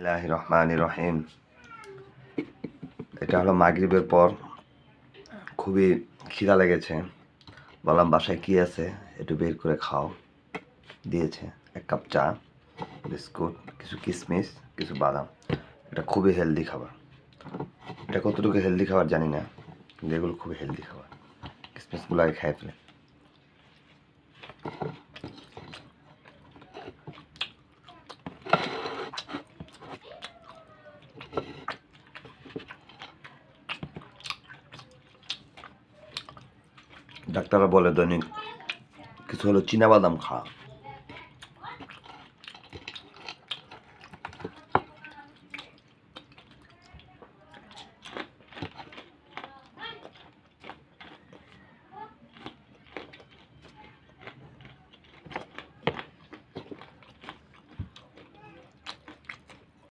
বিসমিল্লাহির রহমানির রহিম। এটা হলো মাগরিবের পর, খুবই খিদা লেগেছে। বললাম বাসায় কি আছে একটু বের করে খাও। দিয়েছে 1 কাপ চা, বিস্কুট, কিছু কিশমিশ, কিছু বাদাম। এটা খুবই হেলদি খাবার। এটা কতটুকু হেলদি খাবার জানি না, কিন্তু এগুলো খুবই হেলদি খাবার। কিশমিশগুলো আগে খাই ফেলে। ডাক্তাররা বলে দৈনিক কিছু হলো চীনাবাদাম খা।